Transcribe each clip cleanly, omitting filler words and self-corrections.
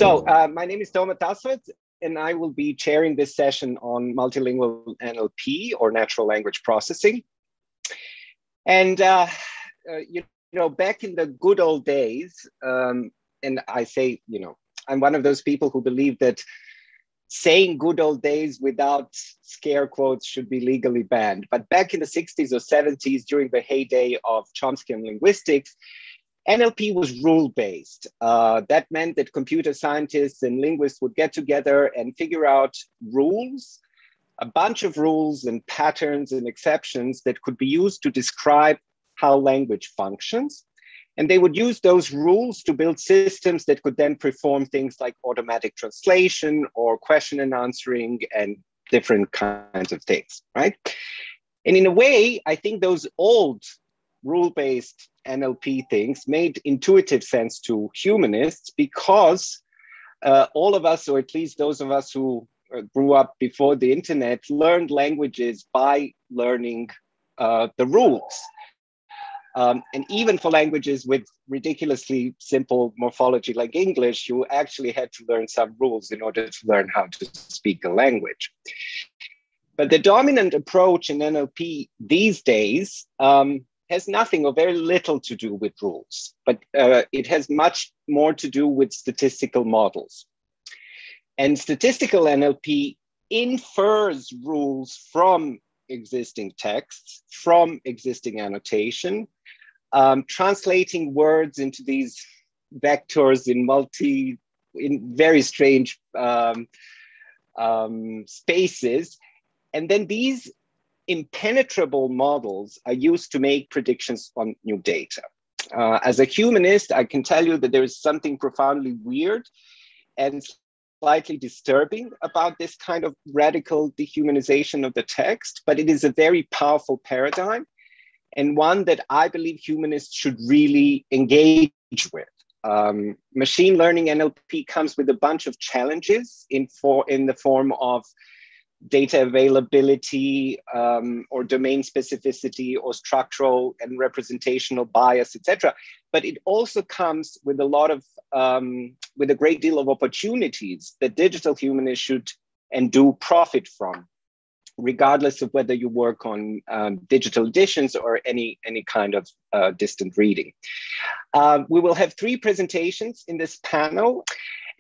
My name is Toma Tasovac, and I will be chairing this session on multilingual NLP, or natural language processing. And back in the good old days, and I say, I'm one of those people who believe that saying good old days without scare quotes should be legally banned. But back in the 60s or 70s, during the heyday of Chomskyan linguistics, NLP was rule-based. That meant that computer scientists and linguists would get together and figure out rules, a bunch of rules and patterns and exceptions that could be used to describe how language functions. And they would use those rules to build systems that could then perform things like automatic translation or question and answering and different kinds of things, right? And in a way, I think those old rule-based NLP things made intuitive sense to humanists because all of us, or at least those of us who grew up before the internet, learned languages by learning the rules. And even for languages with ridiculously simple morphology like English, you actually had to learn some rules in order to learn how to speak a language. But the dominant approach in NLP these days has nothing or very little to do with rules, but it has much more to do with statistical models. And statistical NLP infers rules from existing texts, from existing annotation, translating words into these vectors in very strange spaces. And then these impenetrable models are used to make predictions on new data. As a humanist, I can tell you that there is something profoundly weird and slightly disturbing about this kind of radical dehumanization of the text, but it is a very powerful paradigm and one that I believe humanists should really engage with. Machine learning NLP comes with a bunch of challenges in the form of data availability or domain specificity or structural and representational bias, etc. But it also comes with with a great deal of opportunities that digital humanists should and do profit from, regardless of whether you work on digital editions or any kind of distant reading. We will have 3 presentations in this panel.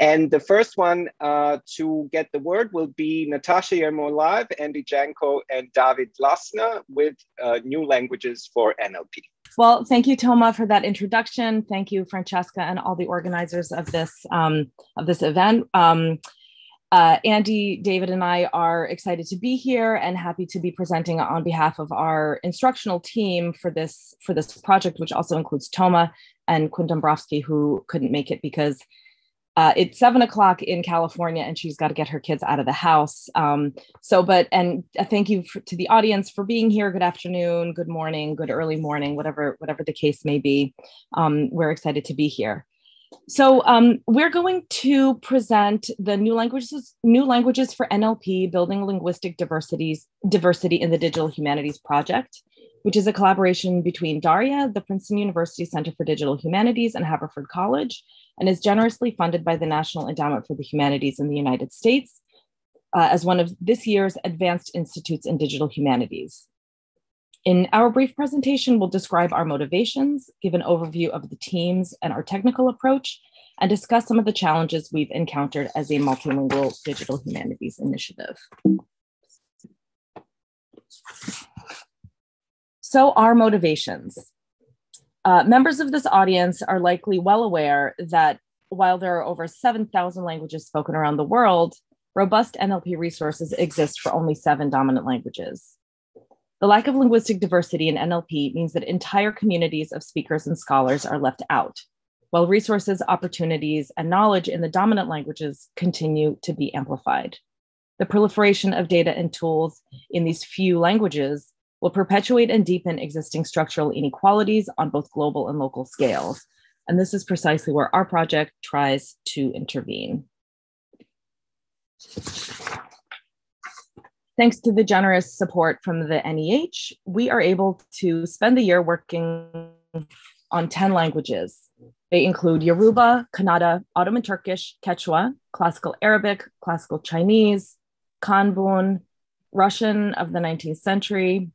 And the first one to get the word will be Natasha Yermolaev, Andy Janko, and David Lasner with New Languages for NLP. Well, thank you, Toma, for that introduction. Thank you, Francesca, and all the organizers of this event. Andy, David, and I are excited to be here and happy to be presenting on behalf of our instructional team for this project, which also includes Toma and Quinn Dombrowski, who couldn't make it because it's 7 o'clock in California and she's got to get her kids out of the house. Thank you to the audience for being here. Good afternoon, good morning, good early morning, whatever the case may be. We're excited to be here. So we're going to present the New Languages for NLP, Building Linguistic Diversity in the Digital Humanities Project, which is a collaboration between DARIAH, the Princeton University Center for Digital Humanities, and Haverford College, and is generously funded by the National Endowment for the Humanities in the United States as one of this year's Advanced Institutes in Digital Humanities. In our brief presentation, we'll describe our motivations, give an overview of the teams and our technical approach, and discuss some of the challenges we've encountered as a multilingual digital humanities initiative. So, our motivations. Members of this audience are likely well aware that while there are over 7,000 languages spoken around the world, robust NLP resources exist for only 7 dominant languages. The lack of linguistic diversity in NLP means that entire communities of speakers and scholars are left out, while resources, opportunities, and knowledge in the dominant languages continue to be amplified. The proliferation of data and tools in these few languages will perpetuate and deepen existing structural inequalities on both global and local scales. And this is precisely where our project tries to intervene. Thanks to the generous support from the NEH, we are able to spend the year working on 10 languages. They include Yoruba, Kannada, Ottoman Turkish, Quechua, Classical Arabic, Classical Chinese, Kanbun, Russian of the 19th century,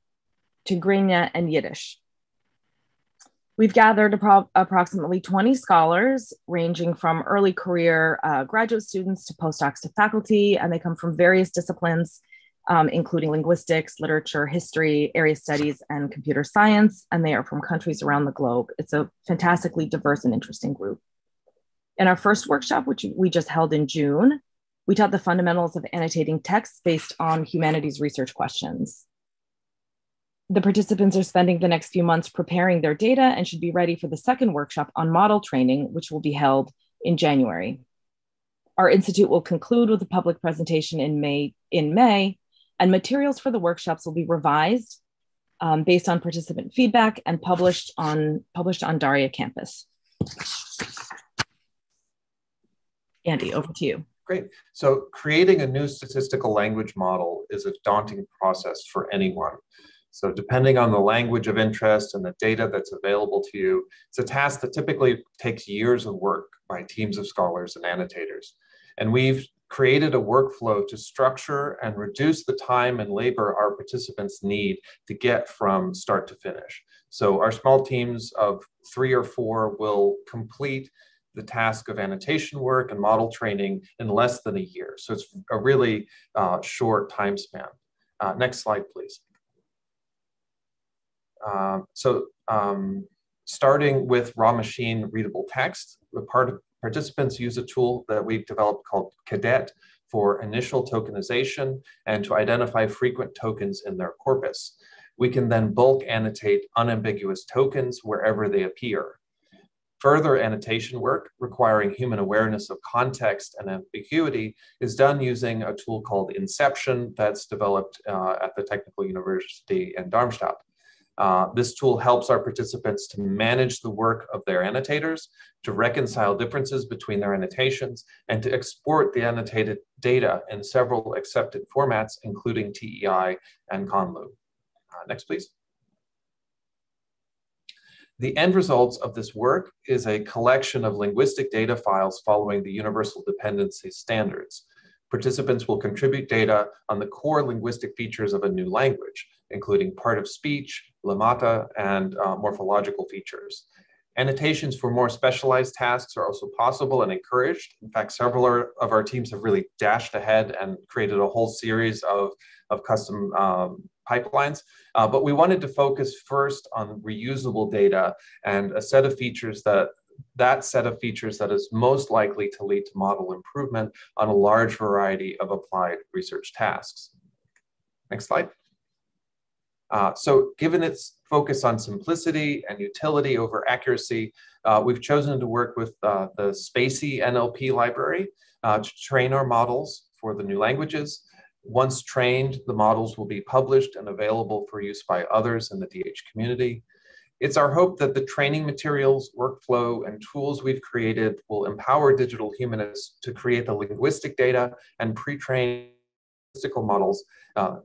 Tigrinya, and Yiddish. We've gathered approximately 20 scholars, ranging from early career graduate students to postdocs to faculty, and they come from various disciplines, including linguistics, literature, history, area studies, and computer science, and they are from countries around the globe. It's a fantastically diverse and interesting group. In our first workshop, which we just held in June, we taught the fundamentals of annotating texts based on humanities research questions. The participants are spending the next few months preparing their data and should be ready for the second workshop on model training, which will be held in January. Our institute will conclude with a public presentation in May, and materials for the workshops will be revised based on participant feedback and published on DARIAH campus. Andy, over to you. Great. So creating a new statistical language model is a daunting process for anyone. So depending on the language of interest and the data that's available to you, it's a task that typically takes years of work by teams of scholars and annotators. And we've created a workflow to structure and reduce the time and labor our participants need to get from start to finish. So our small teams of 3 or 4 will complete the task of annotation work and model training in less than a year. So it's a really short time span. Next slide, please. Starting with raw machine readable text, the participants use a tool that we've developed called Cadet for initial tokenization and to identify frequent tokens in their corpus. We can then bulk annotate unambiguous tokens wherever they appear. Further annotation work requiring human awareness of context and ambiguity is done using a tool called Inception that's developed at the Technical University in Darmstadt. This tool helps our participants to manage the work of their annotators, to reconcile differences between their annotations, and to export the annotated data in several accepted formats, including TEI and Conlu. Next, please. The end results of this work is a collection of linguistic data files following the Universal Dependency Standards. Participants will contribute data on the core linguistic features of a new language, including part of speech, lemata, and morphological features. Annotations for more specialized tasks are also possible and encouraged. In fact, several of our teams have really dashed ahead and created a whole series of custom pipelines. But we wanted to focus first on reusable data and a set of features that set of features that is most likely to lead to model improvement on a large variety of applied research tasks. Next slide. So given its focus on simplicity and utility over accuracy, we've chosen to work with the Spacey NLP library to train our models for the new languages. Once trained, the models will be published and available for use by others in the DH community. It's our hope that the training materials, workflow, and tools we've created will empower digital humanists to create the linguistic data and pre-train statistical models,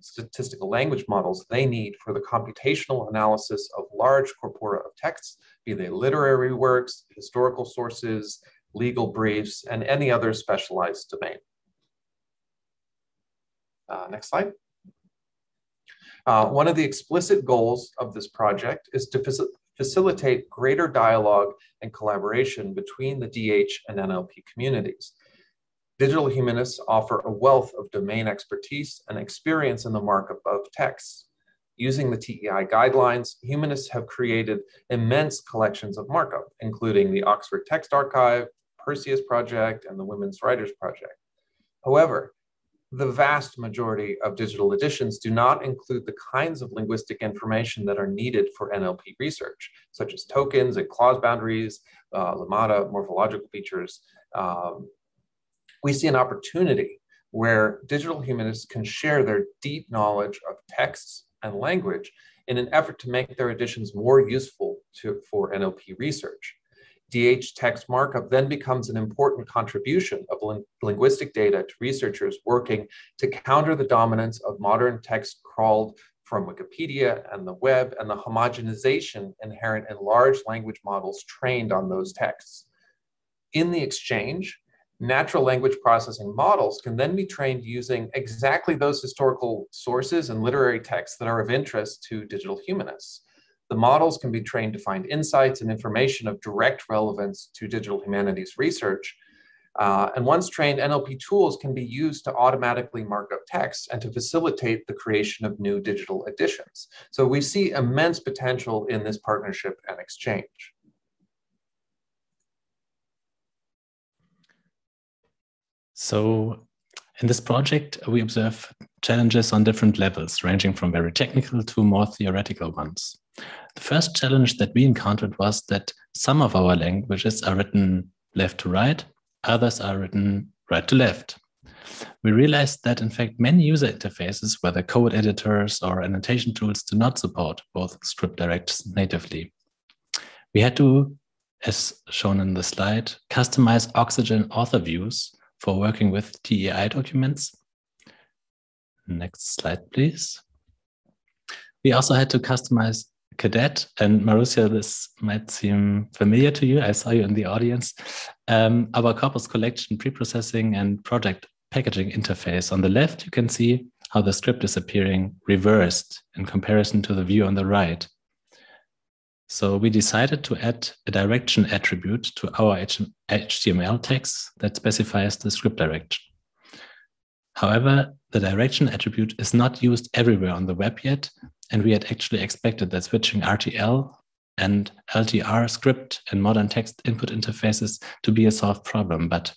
statistical language models they need for the computational analysis of large corpora of texts, be they literary works, historical sources, legal briefs, and any other specialized domain. Next slide. One of the explicit goals of this project is to facilitate greater dialogue and collaboration between the DH and NLP communities. Digital humanists offer a wealth of domain expertise and experience in the markup of texts. Using the TEI guidelines, humanists have created immense collections of markup, including the Oxford Text Archive, Perseus Project, and the Women's Writers Project. However, the vast majority of digital editions do not include the kinds of linguistic information that are needed for NLP research, such as tokens and clause boundaries, lemata, morphological features. We see an opportunity where digital humanists can share their deep knowledge of texts and language in an effort to make their editions more useful for NLP research. DH text markup then becomes an important contribution of linguistic data to researchers working to counter the dominance of modern text crawled from Wikipedia and the web and the homogenization inherent in large language models trained on those texts. In the exchange, natural language processing models can then be trained using exactly those historical sources and literary texts that are of interest to digital humanists. The models can be trained to find insights and information of direct relevance to digital humanities research. And once trained, NLP tools can be used to automatically mark up text and to facilitate the creation of new digital editions. So we see immense potential in this partnership and exchange. So in this project, we observe challenges on different levels, ranging from very technical to more theoretical ones. The first challenge that we encountered was that some of our languages are written left to right, others are written right to left. We realized that, in fact, many user interfaces, whether code editors or annotation tools, do not support both script directs natively. We had to, as shown in the slide, customize Oxygen author views for working with TEI documents. Next slide, please. We also had to customize Cadet, and Marussia, this might seem familiar to you. I saw you in the audience. Our corpus collection, preprocessing, and project packaging interface. On the left, you can see how the script is appearing reversed in comparison to the view on the right. So we decided to add a direction attribute to our HTML text that specifies the script direction. However, the direction attribute is not used everywhere on the web yet, and we had actually expected that switching RTL and LTR script and modern text input interfaces to be a solved problem, but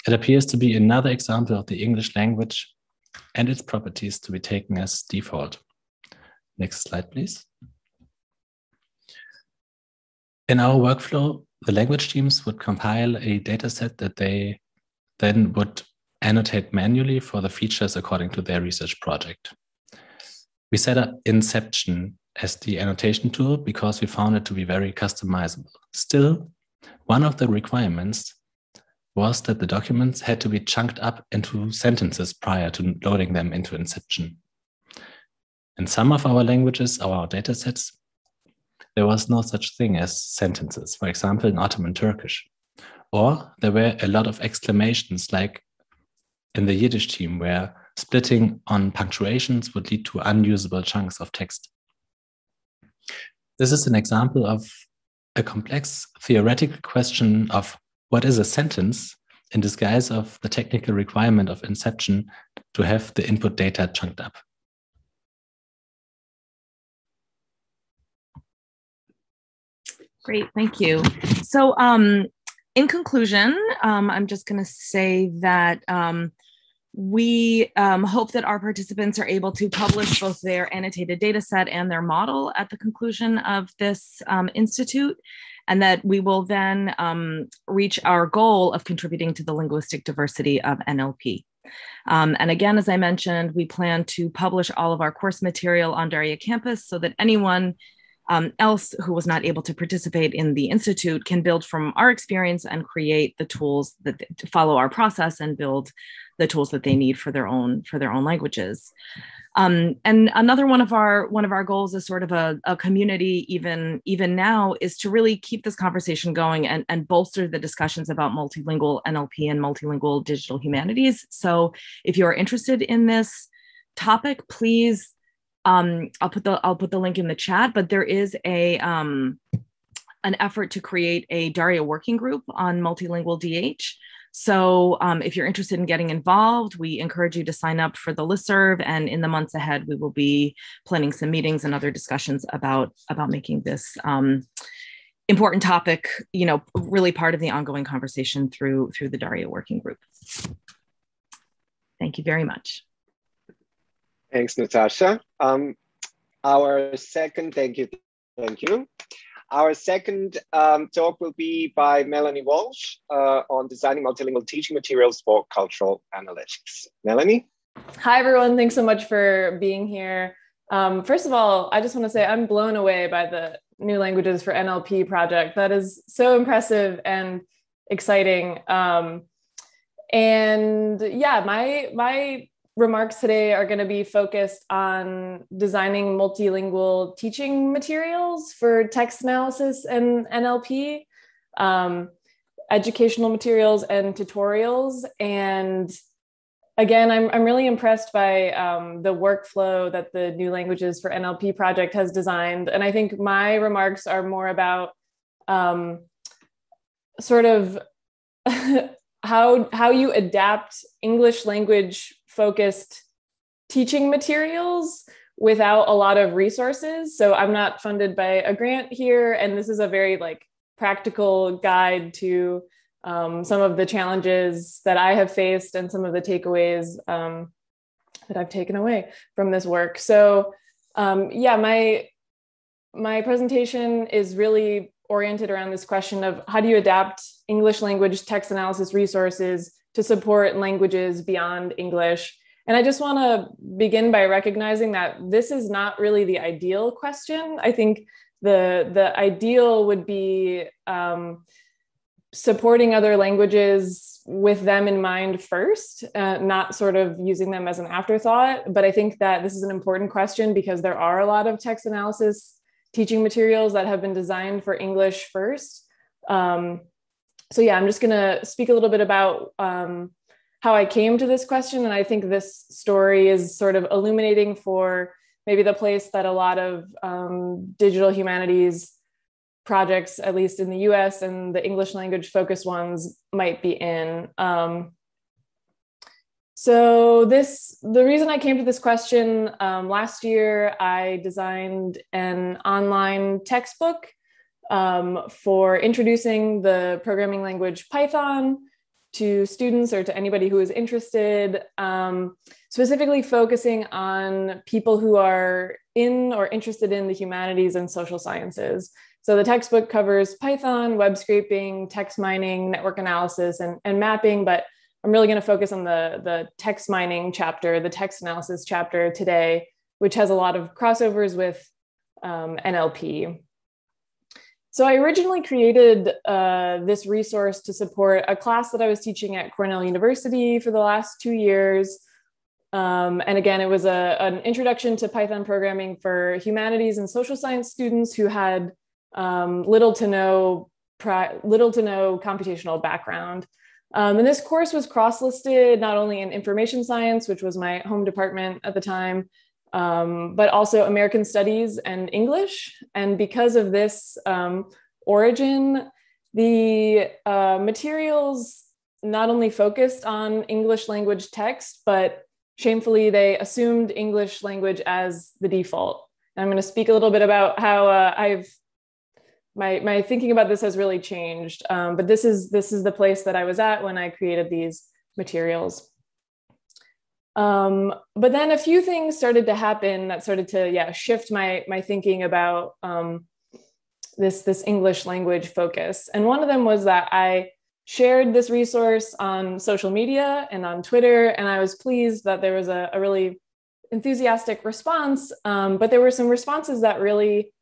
it appears to be another example of the English language and its properties to be taken as default. Next slide, please. In our workflow, the language teams would compile a dataset that they then would annotate manually for the features according to their research project. We set up Inception as the annotation tool because we found it to be very customizable. Still, one of the requirements was that the documents had to be chunked up into sentences prior to loading them into Inception. In some of our languages, our datasets, there was no such thing as sentences, for example, in Ottoman Turkish. Or there were a lot of exclamations, like in the Yiddish team, where splitting on punctuations would lead to unusable chunks of text. This is an example of a complex theoretical question of what is a sentence in disguise of the technical requirement of Inception to have the input data chunked up. Great, thank you. So in conclusion, I'm just going to say that we hope that our participants are able to publish both their annotated data set and their model at the conclusion of this institute, and that we will then reach our goal of contributing to the linguistic diversity of NLP. And again, as I mentioned, we plan to publish all of our course material on DARIAH campus so that anyone else who was not able to participate in the Institute can build from our experience and create the tools that to follow our process and build the tools that they need for their own languages. And another one of our goals is sort of a community even now is to really keep this conversation going and bolster the discussions about multilingual NLP and multilingual digital humanities. So if you're interested in this topic, please, I'll put the link in the chat, but there is an effort to create a DARIAH working group on multilingual DH. So if you're interested in getting involved, we encourage you to sign up for the listserv, and in the months ahead, we will be planning some meetings and other discussions about making this important topic, really part of the ongoing conversation through the DARIAH working group. Thank you very much. Thanks, Natasha. Our second, thank you. Our second talk will be by Melanie Walsh on designing multilingual teaching materials for cultural analytics. Melanie? Hi, everyone. Thanks so much for being here. First of all, I just want to say I'm blown away by the New Languages for NLP project. That is so impressive and exciting. And yeah, my remarks today are going to be focused on designing multilingual teaching materials for text analysis and NLP, educational materials and tutorials. And again, I'm really impressed by the workflow that the New Languages for NLP project has designed. And I think my remarks are more about sort of how you adapt English language focused teaching materials without a lot of resources. So I'm not funded by a grant here. And this is a very like practical guide to some of the challenges that I have faced and some of the takeaways that I've taken away from this work. So yeah, my presentation is really oriented around this question of how do you adapt English language text analysis resources to support languages beyond English. And I just want to begin by recognizing that this is not really the ideal question. I think the ideal would be supporting other languages with them in mind first, not sort of using them as an afterthought. But I think that this is an important question because there are a lot of text analysis teaching materials that have been designed for English first. So yeah, I'm just going to speak a little bit about how I came to this question. And I think this story is sort of illuminating for maybe the place that a lot of digital humanities projects, at least in the US and the English language focused ones, might be in. So the reason I came to this question, last year, I designed an online textbook for introducing the programming language Python to students or to anybody who is interested, specifically focusing on people who are in or interested in the humanities and social sciences. So the textbook covers Python, web scraping, text mining, network analysis, and mapping, but I'm really going to focus on the text mining chapter, the text analysis chapter today, which has a lot of crossovers with NLP. So I originally created this resource to support a class that I was teaching at Cornell University for the last 2 years. And again, it was an introduction to Python programming for humanities and social science students who had little to no computational background. And this course was cross-listed not only in information science, which was my home department at the time, but also American Studies and English. And because of this origin, the materials not only focused on English language text, but shamefully, they assumed English language as the default. And I'm going to speak a little bit about how my thinking about this has really changed. But this is the place that I was at when I created these materials. But then a few things started to happen that started to shift my thinking about this English language focus. And one of them was that I shared this resource on social media and on Twitter, and I was pleased that there was a really enthusiastic response, but there were some responses that really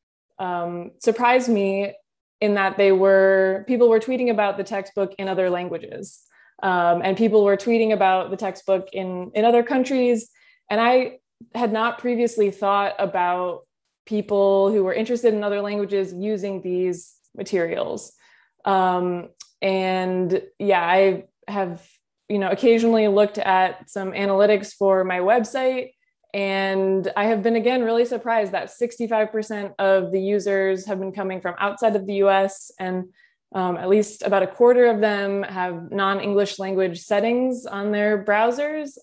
surprised me in that people were tweeting about the textbook in other languages. And people were tweeting about the textbook in other countries. And I had not previously thought about people who were interested in other languages using these materials. And yeah, I have, occasionally looked at some analytics for my website, and I have been, again, really surprised that 65% of the users have been coming from outside of the US, and at least about a quarter of them have non-English language settings on their browsers,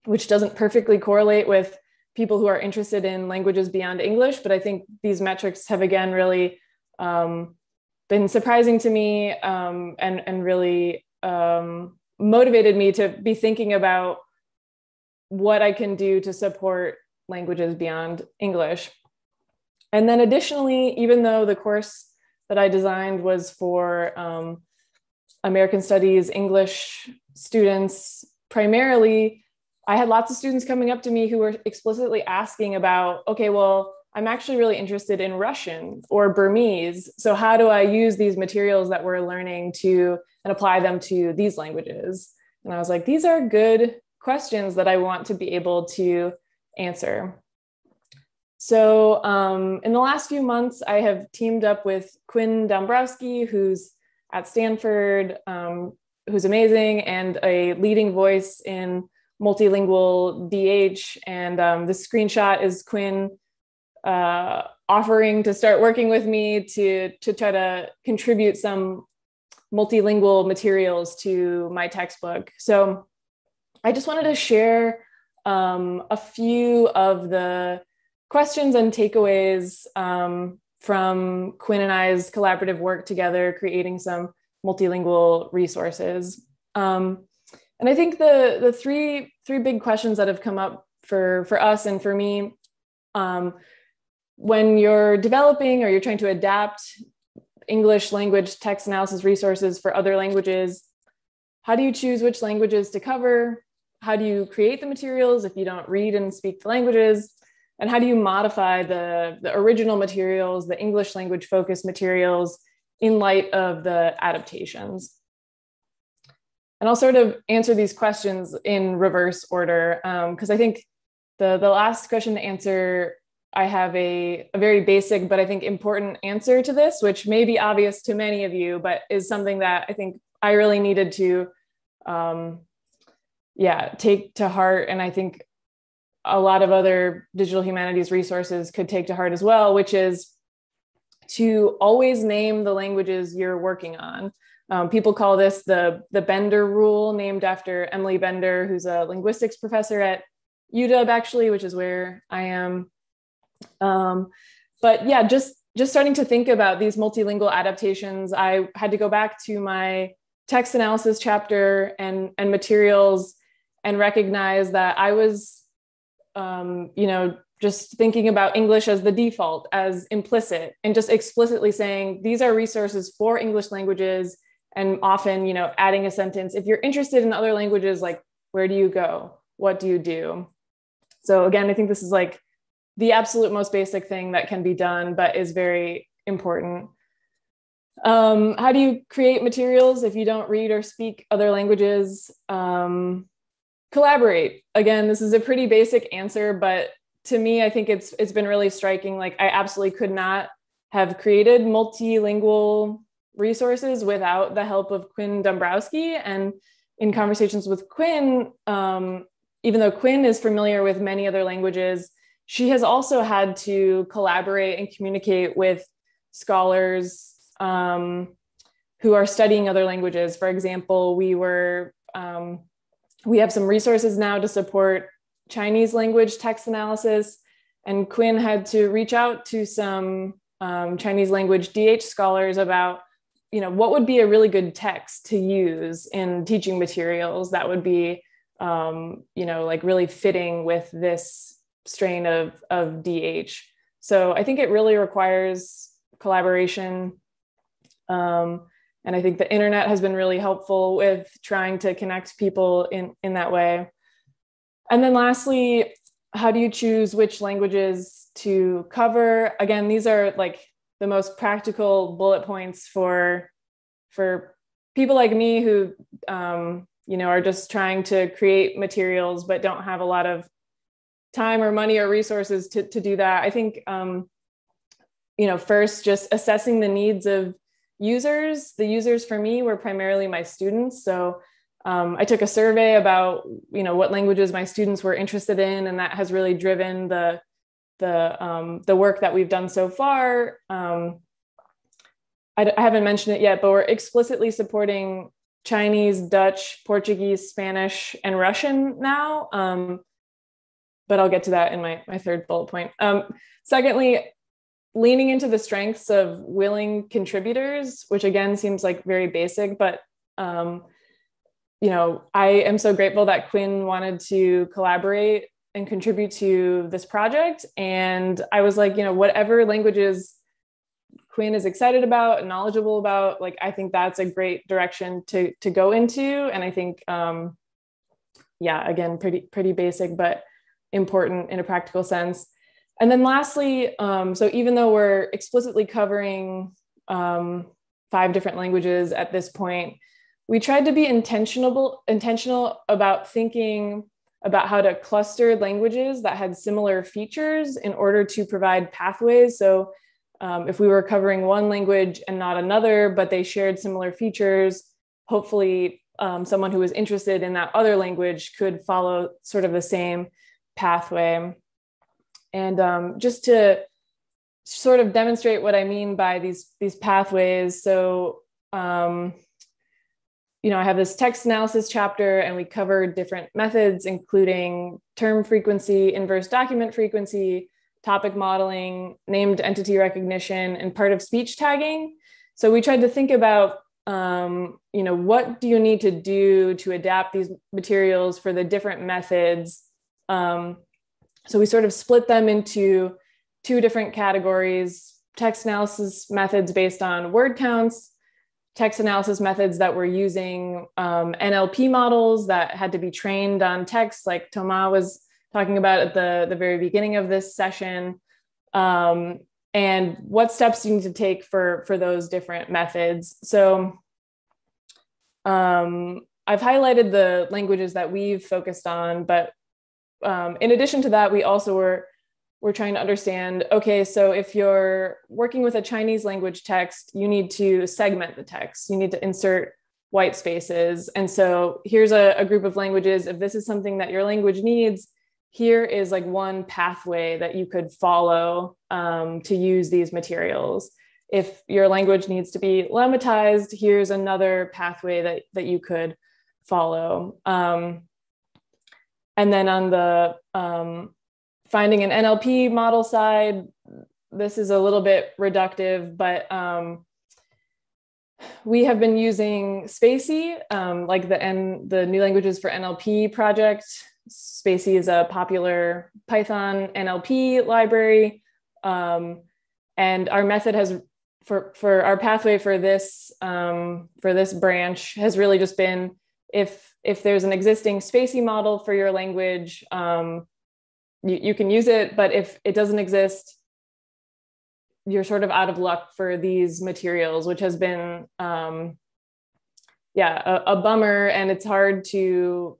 which doesn't perfectly correlate with people who are interested in languages beyond English. But I think these metrics have, again, really been surprising to me, and really motivated me to be thinking about what I can do to support languages beyond English. And then additionally, even though the course that I designed was for American Studies English students primarily, I had lots of students coming up to me who were explicitly asking about, okay, well, I'm actually really interested in Russian or Burmese. So how do I use these materials that we're learning and apply them to these languages? And I was like, these are good questions that I want to be able to answer. So in the last few months, I have teamed up with Quinn Dombrowski, who's at Stanford, who's amazing and a leading voice in multilingual DH. And this screenshot is Quinn offering to start working with me to try to contribute some multilingual materials to my textbook. So I just wanted to share a few of the questions and takeaways from Quinn and I's collaborative work together, creating some multilingual resources. And I think the three big questions that have come up for us and for me, when you're developing or you're trying to adapt English language text analysis resources for other languages, how do you choose which languages to cover? How do you create the materials if you don't read and speak the languages? And how do you modify the original materials, the English language focused materials, in light of the adaptations? And I'll sort of answer these questions in reverse order, because I think the last question to answer, I have a very basic, but I think important answer to this, which may be obvious to many of you, but is something that I think I really needed to take to heart. And I think a lot of other digital humanities resources could take to heart as well, which is to always name the languages you're working on. People call this the Bender rule, named after Emily Bender, who's a linguistics professor at UW, actually, which is where I am. But yeah, just starting to think about these multilingual adaptations, I had to go back to my text analysis chapter and materials and recognize that I was just thinking about English as the default, as implicit, and just explicitly saying, these are resources for English languages, and often, adding a sentence, if you're interested in other languages, like, where do you go? What do you do? So again, I think this is like the absolute most basic thing that can be done, but is very important. How do you create materials if you don't read or speak other languages? Collaborate. Again, this is a pretty basic answer, but to me, I think it's been really striking. Like, I absolutely could not have created multilingual resources without the help of Quinn Dombrowski. And in conversations with Quinn, even though Quinn is familiar with many other languages, she has also had to collaborate and communicate with scholars who are studying other languages. For example, we have some resources now to support Chinese language text analysis, and Quinn had to reach out to some Chinese language DH scholars about, what would be a really good text to use in teaching materials that would be, like really fitting with this strain of DH. So I think it really requires collaboration. And I think the internet has been really helpful with trying to connect people in that way. And then lastly, how do you choose which languages to cover? Again, these are like the most practical bullet points for people like me who, are just trying to create materials, but don't have a lot of time or money or resources to do that. I think, first, just assessing the needs of users. The users for me were primarily my students. So I took a survey about, what languages my students were interested in, and that has really driven the work that we've done so far. I haven't mentioned it yet, but we're explicitly supporting Chinese, Dutch, Portuguese, Spanish, and Russian now. But I'll get to that in my third bullet point. Secondly, leaning into the strengths of willing contributors, which again seems like very basic, but I am so grateful that Quinn wanted to collaborate and contribute to this project. And I was like, whatever languages Quinn is excited about and knowledgeable about, like, I think that's a great direction to go into. And I think, again, pretty basic, but important in a practical sense. And then lastly, so even though we're explicitly covering 5 different languages at this point, we tried to be intentional about thinking about how to cluster languages that had similar features in order to provide pathways. So if we were covering one language and not another, but they shared similar features, hopefully someone who was interested in that other language could follow sort of the same pathway. And just to sort of demonstrate what I mean by these pathways. So, you know, I have this text analysis chapter, and we covered different methods, including term frequency, inverse document frequency, topic modeling, named entity recognition, and part of speech tagging. So we tried to think about, you know, what do you need to do to adapt these materials for the different methods? So we sort of split them into two different categories: text analysis methods based on word counts, text analysis methods that were using NLP models that had to be trained on text, like Toma was talking about at the very beginning of this session, and what steps you need to take for those different methods. So I've highlighted the languages that we've focused on, but in addition to that, we also we're trying to understand, okay, so if you're working with a Chinese language text, you need to segment the text. You need to insert white spaces. And so here's a group of languages. If this is something that your language needs, here is like one pathway that you could follow to use these materials. If your language needs to be lemmatized, here's another pathway that you could follow. And then on the finding an NLP model side, this is a little bit reductive, but we have been using Spacey, like the New Languages for NLP project. Spacey is a popular Python NLP library. And our method has, for our pathway for this branch has really just been, if there's an existing Spacey model for your language, you can use it, but if it doesn't exist, you're sort of out of luck for these materials, which has been, a bummer. And it's hard for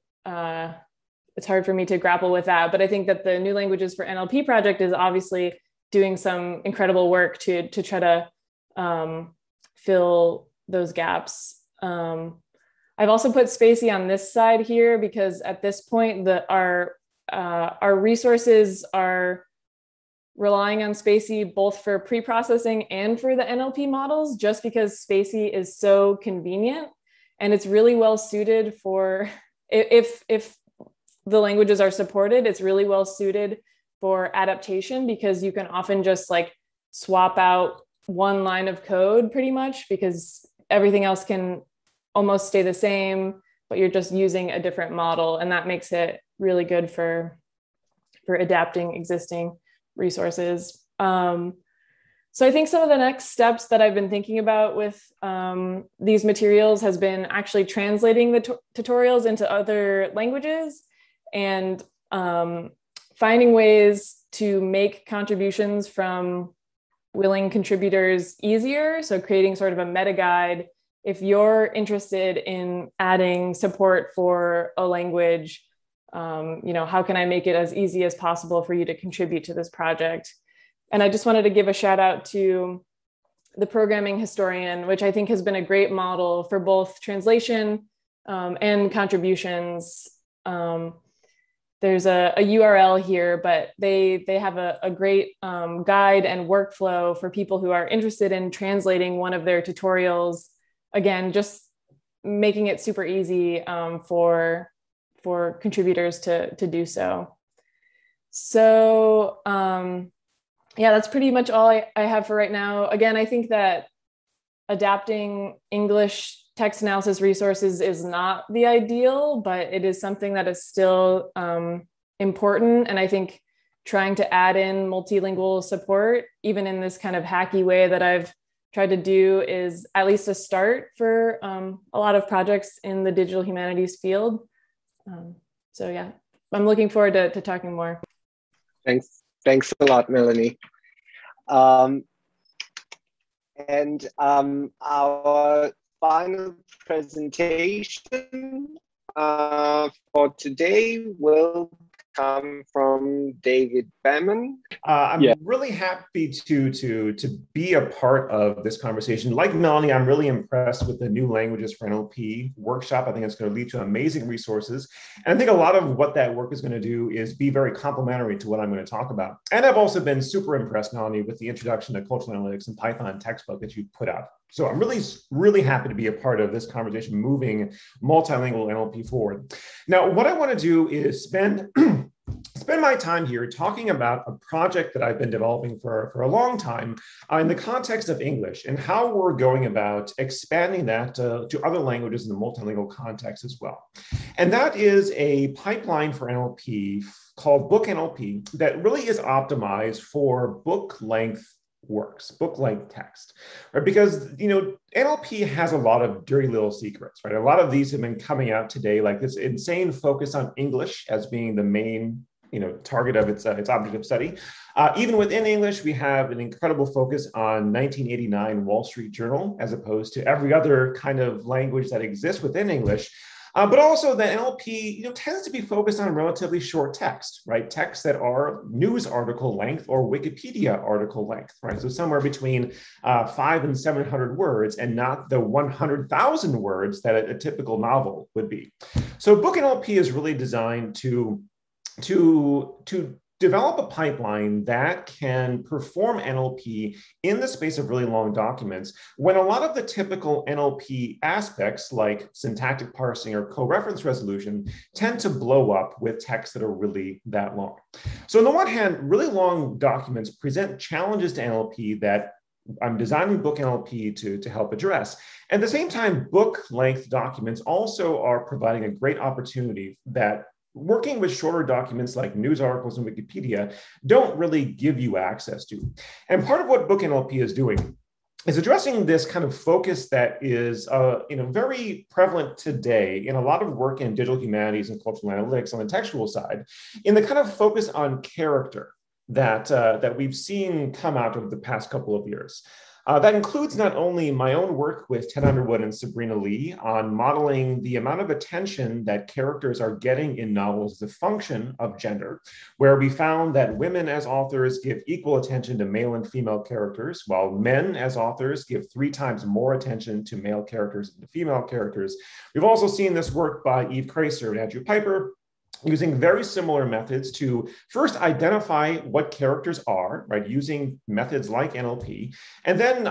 me to grapple with that. But I think that the New Languages for NLP project is obviously doing some incredible work to try to fill those gaps. I've also put Spacey on this side here because at this point, our resources are relying on Spacey both for pre-processing and for the NLP models, just because Spacey is so convenient and it's really well suited for, if the languages are supported, it's really well suited for adaptation, because you can often just like swap out one line of code pretty much, because everything else can almost stay the same, but you're just using a different model. And that makes it really good for adapting existing resources. So I think some of the next steps that I've been thinking about with these materials has been actually translating the tutorials into other languages and finding ways to make contributions from willing contributors easier. So creating sort of a meta guide. If you're interested in adding support for a language, how can I make it as easy as possible for you to contribute to this project? And I just wanted to give a shout out to the programming historian, which I think has been a great model for both translation and contributions. There's a URL here, but they have a great guide and workflow for people who are interested in translating one of their tutorials. Again, just making it super easy for contributors to do so. So yeah, that's pretty much all I have for right now. Again, I think that adapting English text analysis resources is not the ideal, but it is something that is still important. And I think trying to add in multilingual support, even in this kind of hacky way that I've tried to do, is at least a start for a lot of projects in the digital humanities field. So yeah, I'm looking forward to talking more. Thanks a lot, Melanie. And our final presentation for today will come from David Bamman. I'm really happy to be a part of this conversation. Like Melanie, I'm really impressed with the New Languages for NLP workshop. I think it's going to lead to amazing resources. And I think a lot of what that work is going to do is be very complementary to what I'm going to talk about. And I've also been super impressed, Melanie, with the introduction to cultural analytics and Python textbook that you put out. So I'm really happy to be a part of this conversation, moving multilingual NLP forward. Now, what I want to do is spend my time here talking about a project that I've been developing for a long time in the context of English and how we're going about expanding that to other languages in the multilingual context as well. And that is a pipeline for NLP called Book NLP that really is optimized for book length works, book length text, right? Because, NLP has a lot of dirty little secrets, right? A lot of these have been coming out today, like this insane focus on English as being the main target of its object of study. Even within English, we have an incredible focus on 1989 Wall Street Journal, as opposed to every other kind of language that exists within English. But also the NLP tends to be focused on relatively short text, right? Texts that are news article length or Wikipedia article length, right? So somewhere between 500 and 700 words, and not the 100,000 words that a typical novel would be. So Book NLP is really designed to develop a pipeline that can perform NLP in the space of really long documents when a lot of the typical NLP aspects like syntactic parsing or co-reference resolution tend to blow up with texts that are really that long. So on the one hand, really long documents present challenges to NLP that I'm designing Book NLP to help address. At the same time, book length documents also are providing a great opportunity that working with shorter documents like news articles and Wikipedia don't really give you access to. And part of what Book NLP is doing is addressing this kind of focus that is very prevalent today in a lot of work in digital humanities and cultural analytics on the textual side, in the kind of focus on character that we've seen come out of the past couple of years. That includes not only my own work with Ted Underwood and Sabrina Lee on modeling the amount of attention that characters are getting in novels as a function of gender, where we found that women as authors give equal attention to male and female characters, while men as authors give 3 times more attention to male characters than to female characters. We've also seen this work by Eve Kraser and Andrew Piper, using very similar methods to first identify what characters are, right, using methods like NLP, and then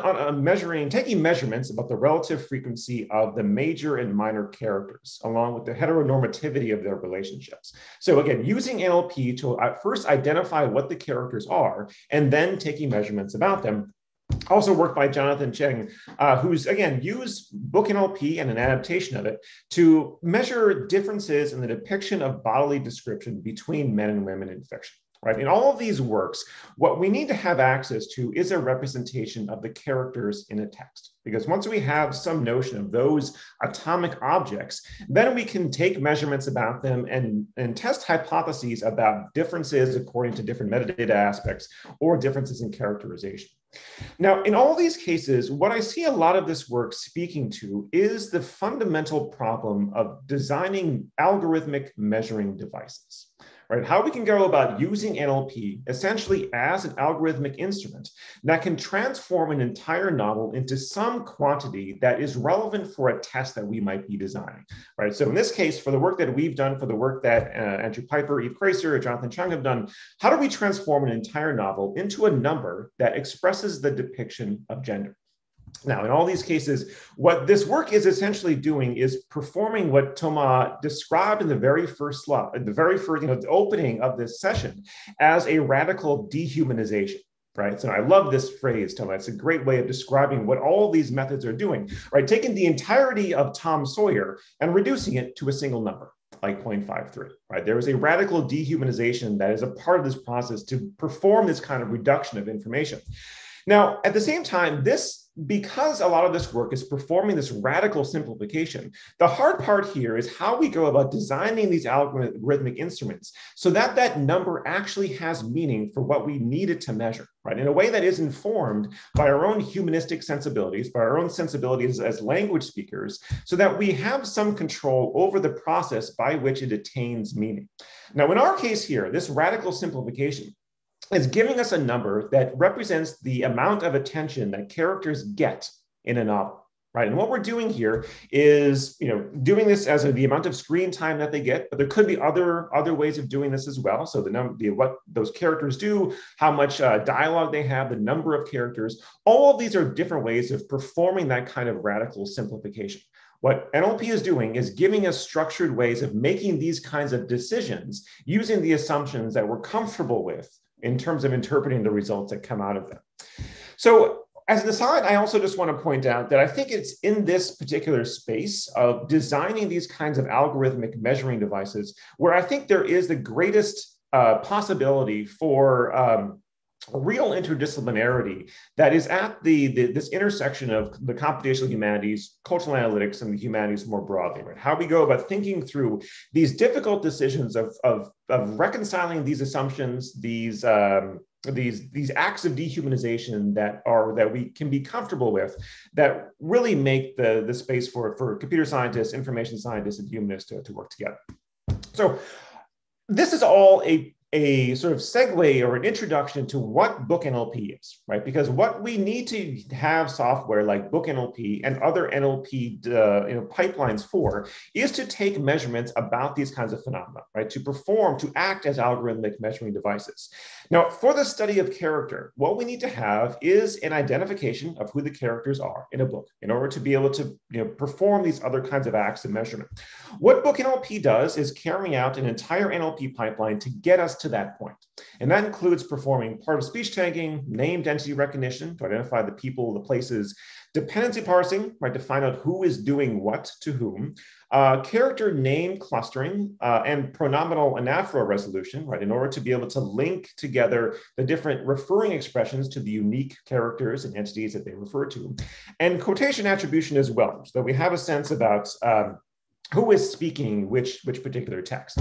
taking measurements about the relative frequency of the major and minor characters, along with the heteronormativity of their relationships. So again, using NLP to first identify what the characters are, and then taking measurements about them. Also work by Jonathan Cheng, who's, again, used Book NLP and an adaptation of it to measure differences in the depiction of bodily description between men and women in fiction. Right? In all of these works, what we need to have access to is a representation of the characters in a text. Because once we have some notion of those atomic objects, then we can take measurements about them and test hypotheses about differences according to different metadata aspects or differences in characterization. Now, in all these cases, what I see a lot of this work speaking to is the fundamental problem of designing algorithmic measuring devices. Right? How we can go about using NLP essentially as an algorithmic instrument that can transform an entire novel into some quantity that is relevant for a test that we might be designing. Right? So in this case, for the work that we've done, for the work that Andrew Piper, Eve Kraser, Jonathan Cheng have done, how do we transform an entire novel into a number that expresses the depiction of gender? Now, in all these cases, what this work is essentially doing is performing what Toma described in the very first slide, the opening of this session, as a radical dehumanization. Right? So I love this phrase, Toma. It's a great way of describing what all of these methods are doing. Right? Taking the entirety of Tom Sawyer and reducing it to a single number, like 0.53. Right? There is a radical dehumanization that is a part of this process to perform this kind of reduction of information. Now, at the same time, this because a lot of this work is performing this radical simplification, the hard part here is how we go about designing these algorithmic instruments so that that number actually has meaning for what we need it to measure, right? In a way that is informed by our own humanistic sensibilities, by our own sensibilities as language speakers, so that we have some control over the process by which it attains meaning. Now, in our case here, this radical simplification is giving us a number that represents the amount of attention that characters get in a novel, right? And what we're doing here is, doing this as the amount of screen time that they get, but there could be other ways of doing this as well. So what those characters do, how much dialogue they have, the number of characters, all of these are different ways of performing that kind of radical simplification. What NLP is doing is giving us structured ways of making these kinds of decisions using the assumptions that we're comfortable with in terms of interpreting the results that come out of them. So as an aside, I also just want to point out that I think it's in this particular space of designing these kinds of algorithmic measuring devices where I think there is the greatest possibility for real interdisciplinarity that is at this intersection of the computational humanities, cultural analytics, and the humanities more broadly, right? How we go about thinking through these difficult decisions of reconciling these assumptions, these acts of dehumanization that we can be comfortable with, that really make the space for computer scientists, information scientists, and humanists to work together. So this is all a sort of segue or an introduction to what book NLP is, right? Because what we need to have software like book NLP and other NLP pipelines for is to take measurements about these kinds of phenomena, right? To act as algorithmic measuring devices. Now, for the study of character, what we need to have is an identification of who the characters are in a book in order to be able to perform these other kinds of acts of measurement. What book NLP does is carrying out an entire NLP pipeline to get us to that point. And that includes performing part of speech tagging, named entity recognition to identify the people, the places, dependency parsing, right, to find out who is doing what to whom, character name clustering, and pronominal anaphora resolution, right, in order to be able to link together the different referring expressions to the unique characters and entities that they refer to, and quotation attribution as well, so that we have a sense about who is speaking which particular text.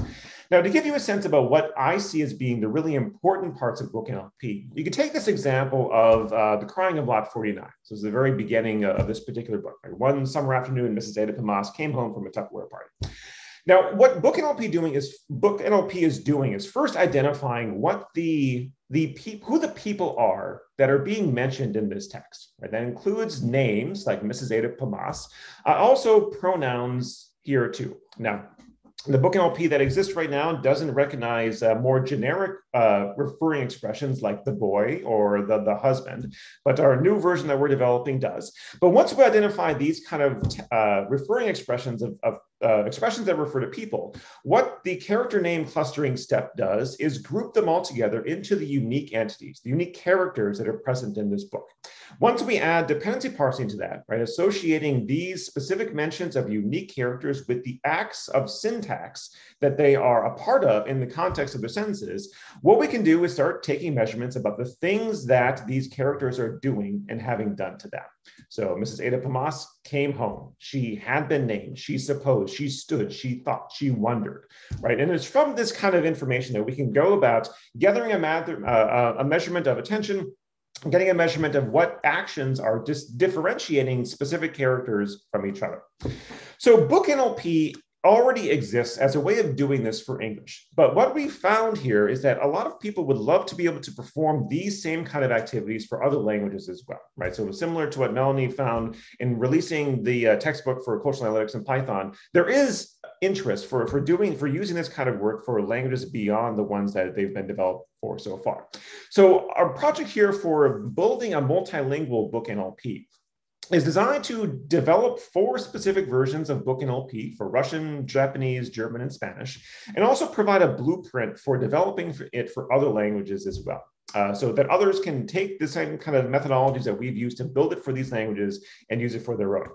Now, to give you a sense about what I see as being the really important parts of book NLP, you can take this example of The Crying of Lot 49. So it's the very beginning of this particular book. Right? One summer afternoon, Mrs. Ada Pamas came home from a Tupperware party. Now, what book NLP is doing is first identifying what who the people are that are being mentioned in this text. Right? That includes names like Mrs. Ada Pamas, also pronouns here too. Now, the book NLP that exists right now doesn't recognize more generic referring expressions like the boy or the husband, but our new version that we're developing does. But once we identify these kind of referring expressions of expressions that refer to people, what the character name clustering step does is group them all together into the unique entities, the unique characters that are present in this book. Once we add dependency parsing to that, right, associating these specific mentions of unique characters with the acts of syntax that they are a part of in the context of their sentences, what we can do is start taking measurements about the things that these characters are doing and having done to them. So Mrs. Ada Pamas came home. She had been named. She supposed. She stood. She thought. She wondered. Right. And it's from this kind of information that we can go about gathering a measurement of attention, getting a measurement of what actions are just differentiating specific characters from each other. So book NLP already exists as a way of doing this for English. But what we found here is that a lot of people would love to be able to perform these same kind of activities for other languages as well, right? So similar to what Melanie found in releasing the textbook for cultural analytics in Python, there is interest for using this kind of work for languages beyond the ones that they've been developed for so far. So our project here for building a multilingual book NLP is designed to develop 4 specific versions of book NLP for Russian, Japanese, German, and Spanish, and also provide a blueprint for developing it for other languages as well. So that others can take the same kind of methodologies that we've used to build it for these languages and use it for their own.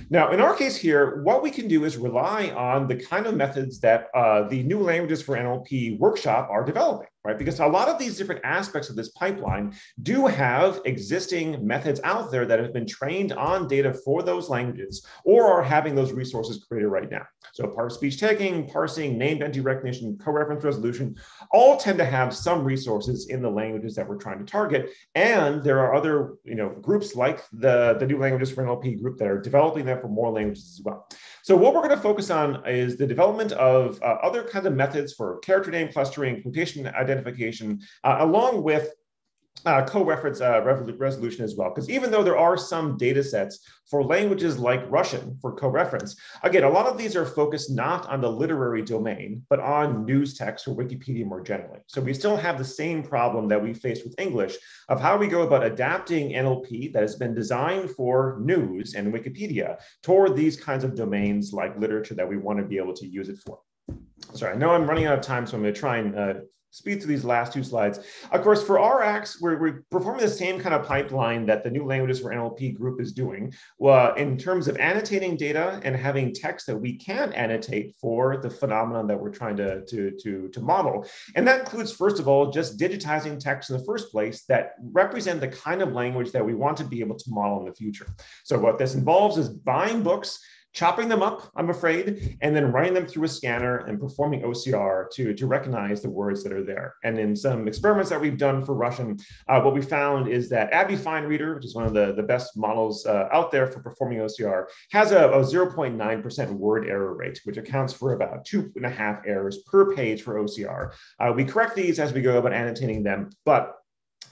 Now, in our case here, what we can do is rely on the kind of methods that the New Languages for NLP workshop are developing. right? Because a lot of these different aspects of this pipeline do have existing methods out there that have been trained on data for those languages or are having those resources created right now. So speech tagging, parsing, named entity recognition, co-reference resolution, all tend to have some resources in the languages that we're trying to target. And there are other groups like the New Languages for NLP group that are developing them for more languages as well. So what we're going to focus on is the development of other kinds of methods for character name clustering, quotation identification, along with co-reference resolution as well. Because even though there are some data sets for languages like Russian for co-reference, again, a lot of these are focused not on the literary domain, but on news text or Wikipedia more generally. So we still have the same problem that we faced with English of how we go about adapting NLP that has been designed for news and Wikipedia toward these kinds of domains like literature that we want to be able to use it for. Sorry, I know I'm running out of time, so I'm going to try and speed through these last two slides. Of course, for our acts, we're performing the same kind of pipeline that the New Languages for NLP group is doing in terms of annotating data and having text that we can annotate for the phenomenon that we're trying to model. And that includes, first of all, just digitizing text in the first place that represent the kind of language that we want to be able to model in the future. So what this involves is buying books, chopping them up, I'm afraid, and then running them through a scanner and performing OCR to recognize the words that are there. And in some experiments that we've done for Russian, what we found is that Abby Fine Reader, which is one of the best models out there for performing OCR, has a 0.9% word error rate, which accounts for about 2.5 errors per page for OCR. We correct these as we go about annotating them, but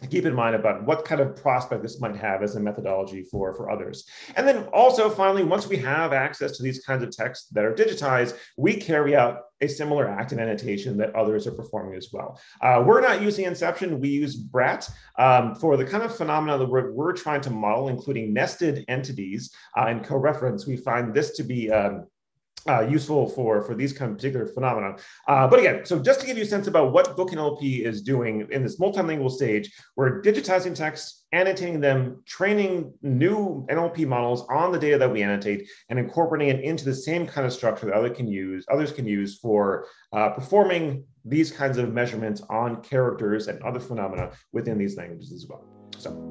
keep in mind about what kind of prospect this might have as a methodology for others. And then also, finally, once we have access to these kinds of texts that are digitized, we carry out a similar act in annotation that others are performing as well. We're not using Inception, we use BRAT for the kind of phenomena that we're trying to model, including nested entities and co-reference. We find this to be useful for these kind of particular phenomena. But again, so just to give you a sense about what Book NLP is doing in this multilingual stage, we're digitizing text, annotating them, training new NLP models on the data that we annotate, and incorporating it into the same kind of structure that others can use for performing these kinds of measurements on characters and other phenomena within these languages as well. So.